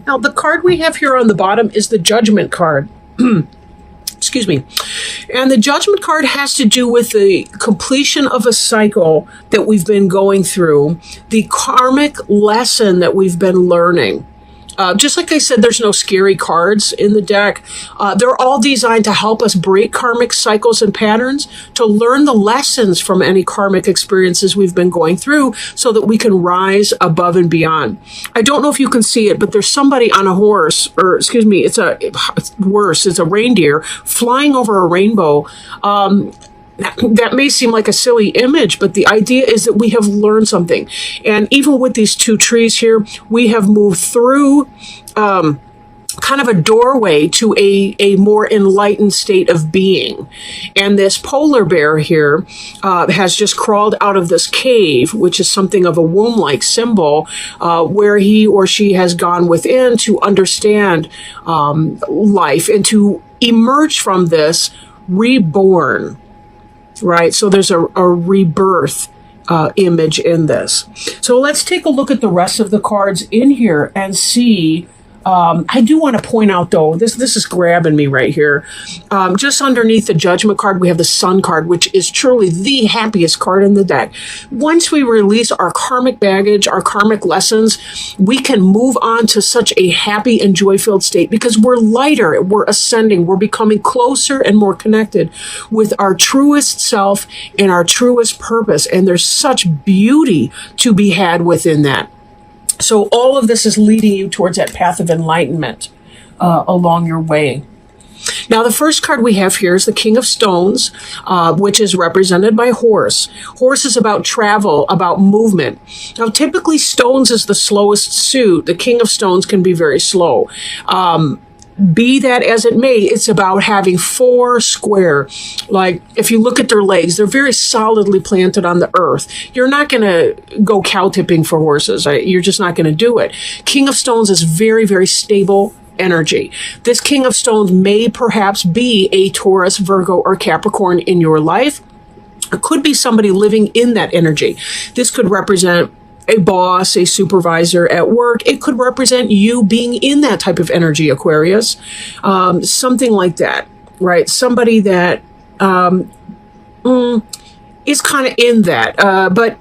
Now, the card we have here on the bottom is the Judgment card. Excuse me. And the Judgment card has to do with the completion of a cycle that we've been going through, the karmic lesson that we've been learning. Just like I said, there's no scary cards in the deck. They're all designed to help us break karmic cycles and patterns, to learn the lessons from any karmic experiences we've been going through so that we can rise above and beyond. I don't know if you can see it, but there's somebody on a horse, or excuse me, it's worse, it's a reindeer flying over a rainbow. That may seem like a silly image, but the idea is that we have learned something. And even with these two trees here, we have moved through kind of a doorway to a more enlightened state of being. And this polar bear here has just crawled out of this cave, which is something of a womb-like symbol, where he or she has gone within to understand life and to emerge from this reborn. Right, so there's a rebirth image in this. So let's take a look at the rest of the cards in here and see. I do want to point out, though, this is grabbing me right here. Just underneath the Judgment card, we have the Sun card, which is truly the happiest card in the deck. Once we release our karmic baggage, our karmic lessons, we can move on to such a happy and joy-filled state because we're lighter, we're ascending, we're becoming closer and more connected with our truest self and our truest purpose. And there's such beauty to be had within that. So all of this is leading you towards that path of enlightenment along your way. Now, the first card we have here is the King of Stones, which is represented by horse. Horse is about travel, about movement. Now, typically, stones is the slowest suit. The King of Stones can be very slow. Be that as it may, it's about having four square. Like, if you look at their legs, they're very solidly planted on the earth. You're not going to go cow tipping for horses. You're just not going to do it. King of Stones is very, very stable energy. This King of Stones may perhaps be a Taurus, Virgo, or Capricorn in your life. It could be somebody living in that energy. This could represent a boss, a supervisor at work. It could represent you being in that type of energy, Aquarius. Something like that, right? Somebody that is kind of in that, but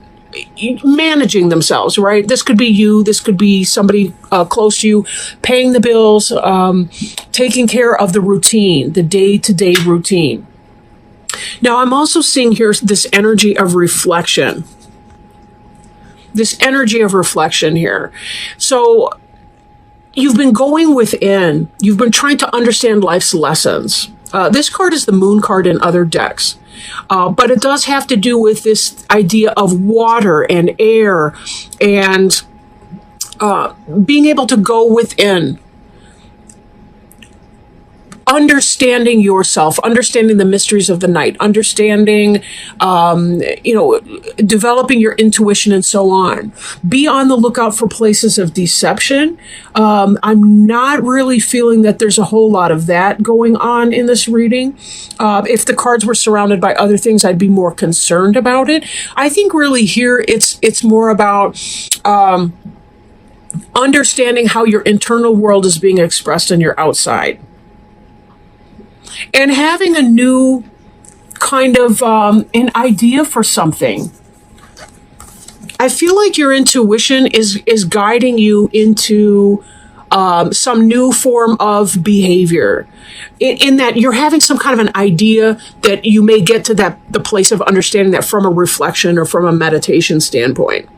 managing themselves, right? This could be you. This could be somebody close to you, paying the bills, taking care of the routine, the day-to-day routine. Now, I'm also seeing here this energy of reflection. This energy of reflection here. So you've been going within. You've been trying to understand life's lessons. This card is the Moon card in other decks. But it does have to do with this idea of water and air and being able to go within. Understanding yourself, understanding the mysteries of the night, understanding, developing your intuition and so on. Be on the lookout for places of deception. I'm not really feeling that there's a whole lot of that going on in this reading. If the cards were surrounded by other things, I'd be more concerned about it. I think really here it's more about understanding how your internal world is being expressed in your outside. And having a new kind of an idea for something. I feel like your intuition is guiding you into some new form of behavior. In that you're having some kind of an idea that you may get to the place of understanding that from a reflection or from a meditation standpoint.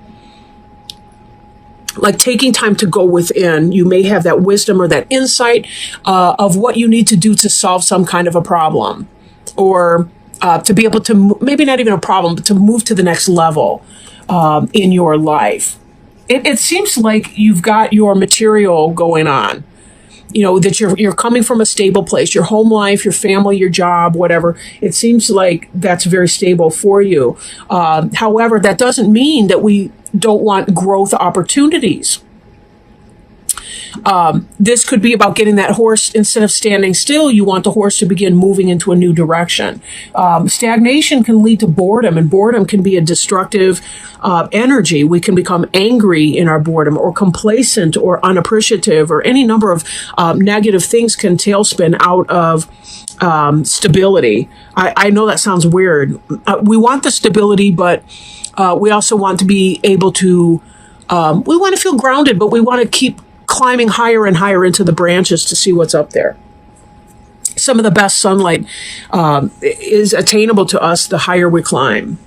Like taking time to go within, you may have that wisdom or that insight of what you need to do to solve some kind of a problem, or to be able to, maybe not even a problem, but to move to the next level in your life. It seems like you've got your material going on, that you're coming from a stable place, your home life, your family, your job, whatever. It seems like that's very stable for you. However, that doesn't mean that we don't want growth opportunities. This could be about getting that horse, instead of standing still, you want the horse to begin moving into a new direction. Stagnation can lead to boredom, and boredom can be a destructive energy. We can become angry in our boredom, or complacent, or unappreciative, or any number of negative things can tailspin out of stability. I know that sounds weird. We want the stability, but we also want to be able to, we want to feel grounded, but we want to keep climbing higher and higher into the branches to see what's up there. Some of the best sunlight is attainable to us the higher we climb.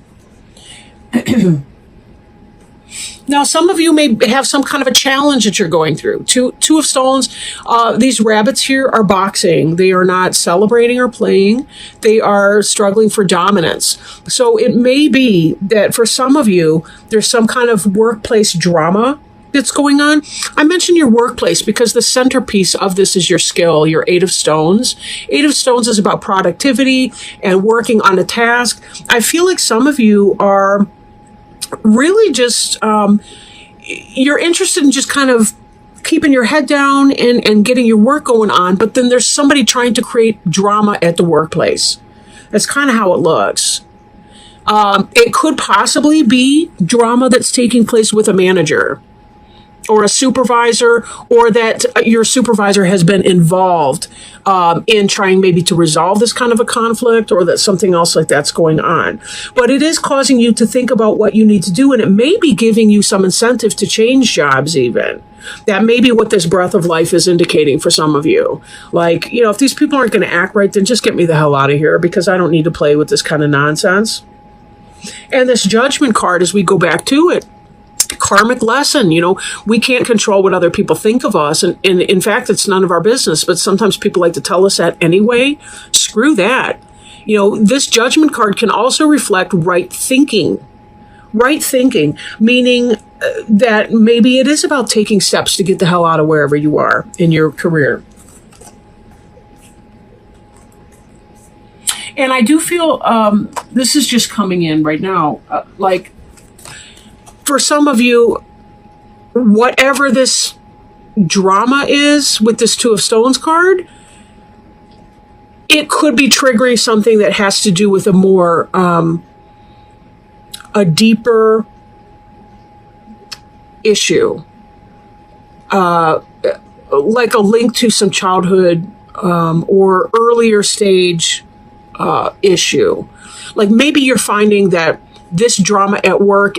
Now, some of you may have some kind of a challenge that you're going through. Two of Stones, these rabbits here are boxing. They are not celebrating or playing. They are struggling for dominance. So it may be that for some of you, there's some kind of workplace drama that's going on. I mentioned your workplace because the centerpiece of this is your skill, your Eight of Stones. Eight of Stones is about productivity and working on a task. I feel like some of you are really just, you're interested in just kind of keeping your head down and getting your work going on, but then there's somebody trying to create drama at the workplace. That's kind of how it looks. It could possibly be drama that's taking place with a manager or a supervisor, or that your supervisor has been involved in trying maybe to resolve this kind of a conflict, or that something else like that's going on. But it is causing you to think about what you need to do, and it may be giving you some incentive to change jobs even. That may be what this breath of life is indicating for some of you. Like, if these people aren't going to act right, then just get me the hell out of here, because I don't need to play with this kind of nonsense. And this Judgment card, as we go back to it, karmic lesson. We can't control what other people think of us. And in fact, it's none of our business, but sometimes people like to tell us that anyway. Screw that. This Judgment card can also reflect right thinking. Right thinking, meaning that maybe it is about taking steps to get the hell out of wherever you are in your career. And I do feel, this is just coming in right now, like, for some of you, whatever this drama is with this Two of Stones card, it could be triggering something that has to do with a more, a deeper issue. Like a link to some childhood or earlier stage issue. Like maybe you're finding that this drama at work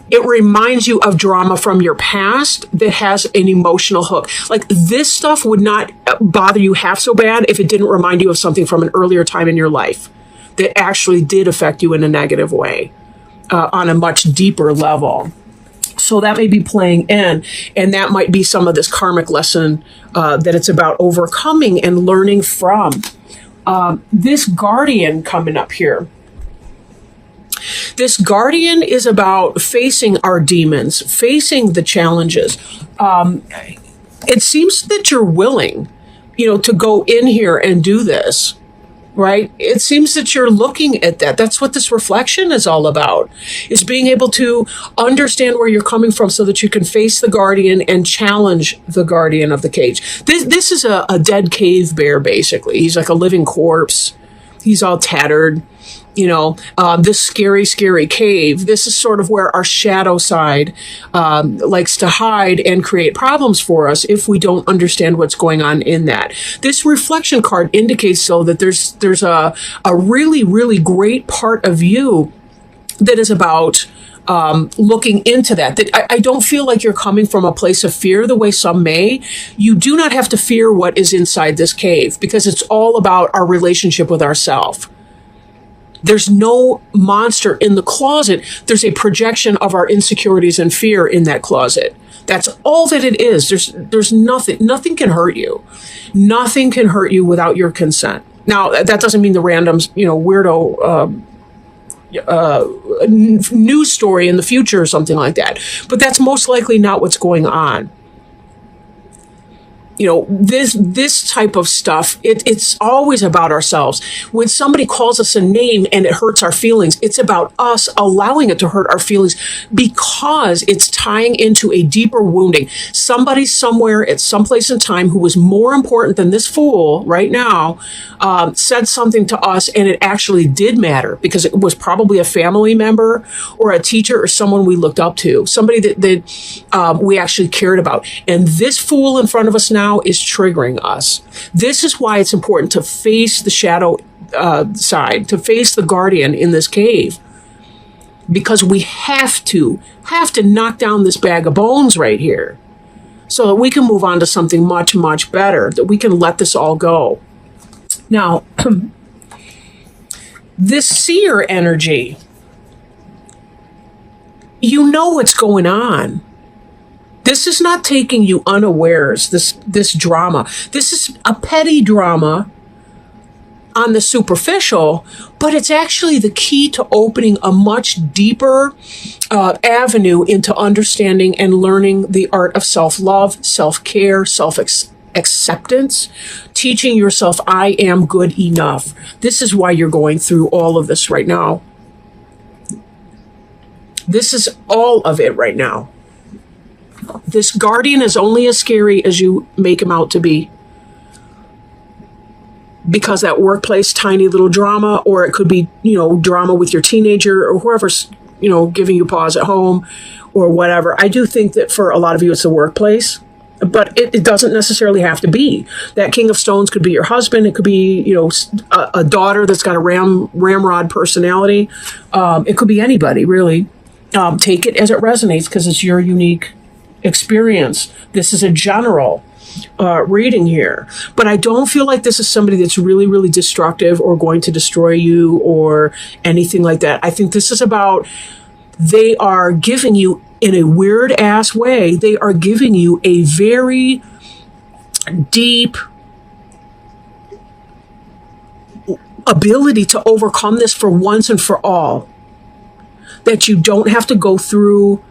it reminds you of drama from your past that has an emotional hook. Like this stuff would not bother you half so bad if it didn't remind you of something from an earlier time in your life that actually did affect you in a negative way on a much deeper level. So that may be playing in, and that might be some of this karmic lesson that it's about overcoming and learning from. This Guardian coming up here. This Guardian is about facing our demons, facing the challenges. It seems that you're willing, to go in here and do this, right? It seems that you're looking at that. That's what this reflection is all about, is being able to understand where you're coming from so that you can face the Guardian and challenge the Guardian of the cage. This is a dead cave bear, basically. He's like a living corpse. He's all tattered. This scary, scary cave, this is sort of where our shadow side likes to hide and create problems for us if we don't understand what's going on in that. This reflection card indicates, though, that there's a really, really great part of you that is about looking into that I don't feel like you're coming from a place of fear the way some may. You do not have to fear what is inside this cave, because it's all about our relationship with ourselves. There's no monster in the closet. There's a projection of our insecurities and fear in that closet. That's all that it is. There's nothing can hurt you. Nothing can hurt you without your consent. Now, that doesn't mean the random, weirdo news story in the future or something like that. But that's most likely not what's going on. this type of stuff, it's always about ourselves. When somebody calls us a name and it hurts our feelings, it's about us allowing it to hurt our feelings because it's tying into a deeper wounding. Somebody somewhere at some place in time who was more important than this fool right now said something to us, and it actually did matter because it was probably a family member or a teacher or someone we looked up to, somebody that we actually cared about. And this fool in front of us now is triggering us. This is why it's important to face the shadow side, to face the guardian in this cave, because we have to knock down this bag of bones right here so that we can move on to something much, much better, that we can let this all go. Now, this seer energy, you know what's going on. This is not taking you unawares, this drama. This is a petty drama on the superficial, but it's actually the key to opening a much deeper avenue into understanding and learning the art of self-love, self-care, self-acceptance, teaching yourself, I am good enough. This is why you're going through all of this right now. This is all of it right now. This guardian is only as scary as you make him out to be. Because that workplace tiny little drama, or it could be, drama with your teenager or whoever's, giving you pause at home or whatever. I do think that for a lot of you, it's the workplace, but it doesn't necessarily have to be. That King of Stones could be your husband. It could be, a daughter that's got a ramrod personality. It could be anybody, really. Take it as it resonates because it's your unique experience. This is a general reading here, but I don't feel like this is somebody that's really, really destructive or going to destroy you or anything like that. I think this is about, they are giving you, in a weird ass way, they are giving you a very deep ability to overcome this for once and for all. That you don't have to go through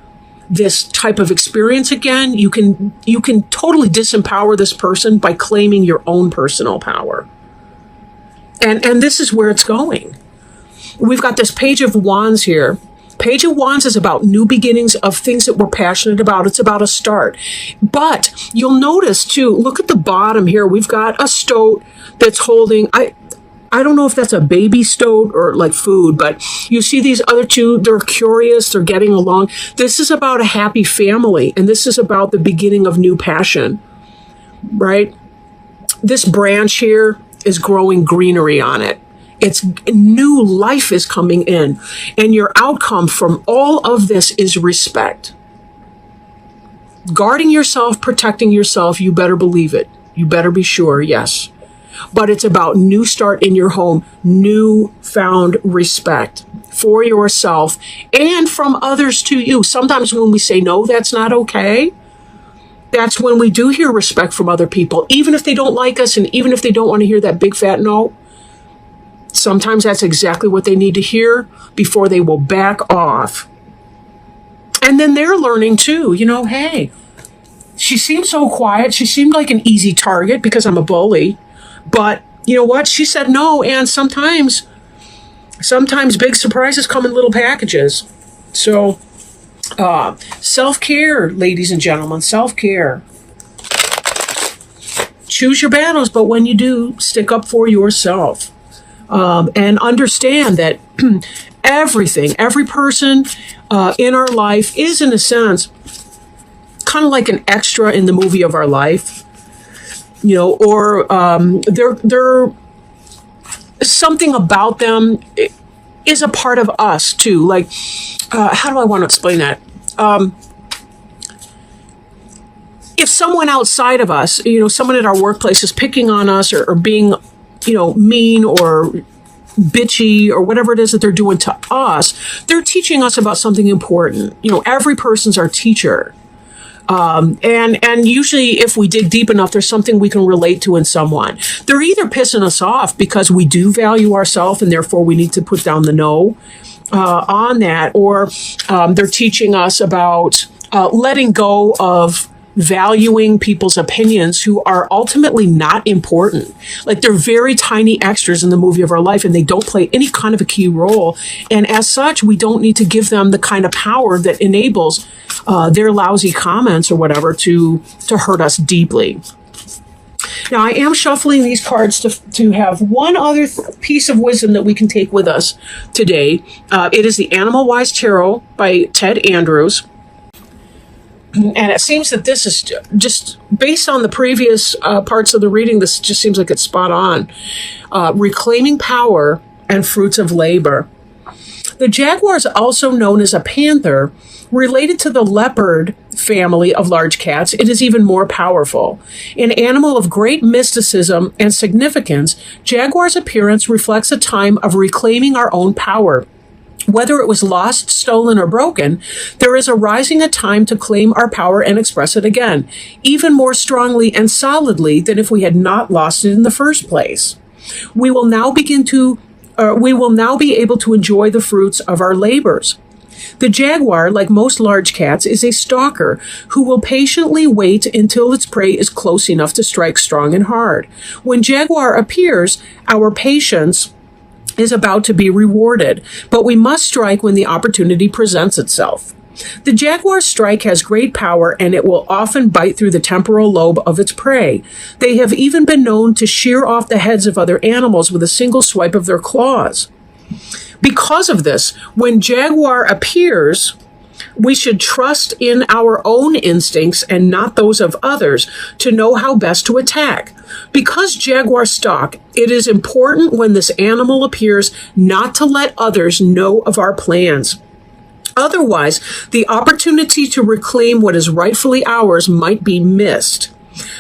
this type of experience again. You can totally disempower this person by claiming your own personal power. And this is where it's going. We've got this Page of Wands here. Page of Wands is about new beginnings of things that we're passionate about. It's about a start. But you'll notice too, look at the bottom here. We've got a stoat that's holding, I don't know if that's a baby stoat or like food, but you see these other two, they're curious, they're getting along. This is about a happy family, and this is about the beginning of new passion, right? This branch here is growing greenery on it. It's new life is coming in, and your outcome from all of this is respect. Guarding yourself, protecting yourself, you better believe it. You better be sure, yes. But it's about new start in your home, new found respect for yourself and from others to you. Sometimes when we say, no, that's not okay, that's when we do hear respect from other people, even if they don't like us and even if they don't want to hear that big fat no. Sometimes that's exactly what they need to hear before they will back off. And then they're learning too, hey, she seemed so quiet. She seemed like an easy target because I'm a bully. But you know what? She said no, and sometimes big surprises come in little packages. So, self-care, ladies and gentlemen, self-care. Choose your battles, but when you do, stick up for yourself. And understand that every person in our life is, in a sense, kind of like an extra in the movie of our life. Or they're something about them is a part of us too. Like, how do I want to explain that? If someone outside of us, someone at our workplace is picking on us or being, mean or bitchy or whatever it is that they're doing to us, they're teaching us about something important. Every person's our teacher. And usually if we dig deep enough, there's something we can relate to in someone. They're either pissing us off because we do value ourselves and therefore we need to put down the no on that, or they're teaching us about letting go of valuing people's opinions who are ultimately not important. Like, they're very tiny extras in the movie of our life, and they don't play any kind of a key role. And as such, we don't need to give them the kind of power that enables their lousy comments or whatever to hurt us deeply. Now, I am shuffling these cards to have one other piece of wisdom that we can take with us today. It is the Animal Wise Tarot by Ted Andrews. And it seems that this is just based on the previous parts of the reading, this just seems like it's spot on. Reclaiming power and fruits of labor. The jaguar is also known as a panther. Related to the leopard family of large cats, it is even more powerful. An animal of great mysticism and significance, jaguar's appearance reflects a time of reclaiming our own power. Whether it was lost, stolen, or broken, there is arising a time to claim our power and express it again, even more strongly and solidly than if we had not lost it in the first place. We will now be able to enjoy the fruits of our labors. The jaguar, like most large cats, is a stalker who will patiently wait until its prey is close enough to strike strong and hard. When jaguar appears, our patience is about to be rewarded, but we must strike when the opportunity presents itself. The jaguar's strike has great power, and it will often bite through the temporal lobe of its prey. They have even been known to shear off the heads of other animals with a single swipe of their claws. Because of this, when jaguar appears, we should trust in our own instincts and not those of others to know how best to attack. Because jaguars stalk, it is important when this animal appears not to let others know of our plans. Otherwise, the opportunity to reclaim what is rightfully ours might be missed.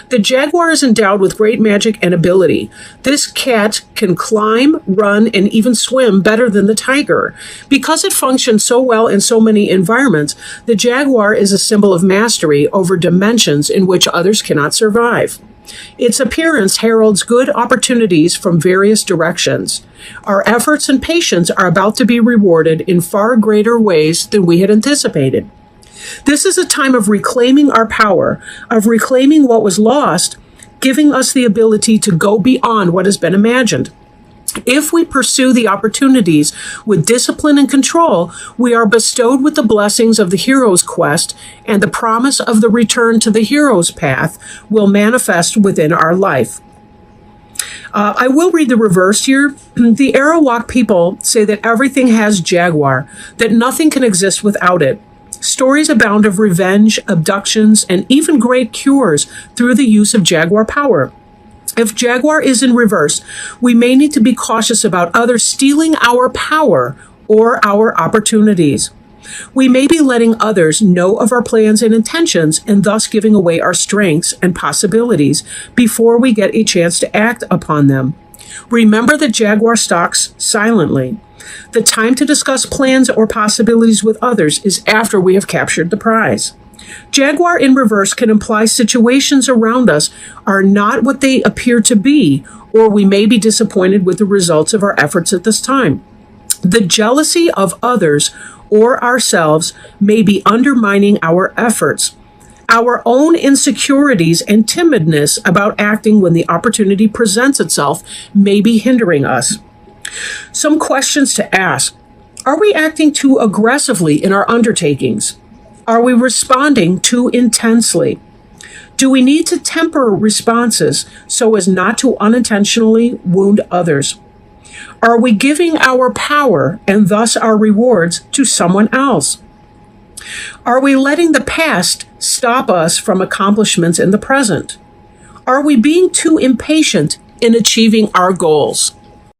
The jaguar is endowed with great magic and ability. This cat can climb, run, and even swim better than the tiger. Because it functions so well in so many environments, the jaguar is a symbol of mastery over dimensions in which others cannot survive. Its appearance heralds good opportunities from various directions. Our efforts and patience are about to be rewarded in far greater ways than we had anticipated. This is a time of reclaiming our power, of reclaiming what was lost, giving us the ability to go beyond what has been imagined. If we pursue the opportunities with discipline and control, we are bestowed with the blessings of the hero's quest, and the promise of the return to the hero's path will manifest within our life. I will read the reverse here. The Arawak people say that everything has jaguar, that nothing can exist without it. Stories abound of revenge, abductions, and even great cures through the use of jaguar power. If jaguar is in reverse, we may need to be cautious about others stealing our power or our opportunities. We may be letting others know of our plans and intentions and thus giving away our strengths and possibilities before we get a chance to act upon them. Remember that jaguar stalks silently. The time to discuss plans or possibilities with others is after we have captured the prize. Jaguar in reverse can imply situations around us are not what they appear to be, or we may be disappointed with the results of our efforts at this time. The jealousy of others or ourselves may be undermining our efforts. Our own insecurities and timidness about acting when the opportunity presents itself may be hindering us. Some questions to ask. Are we acting too aggressively in our undertakings? Are we responding too intensely? Do we need to temper responses so as not to unintentionally wound others? Are we giving our power and thus our rewards to someone else? Are we letting the past stop us from accomplishments in the present? Are we being too impatient in achieving our goals?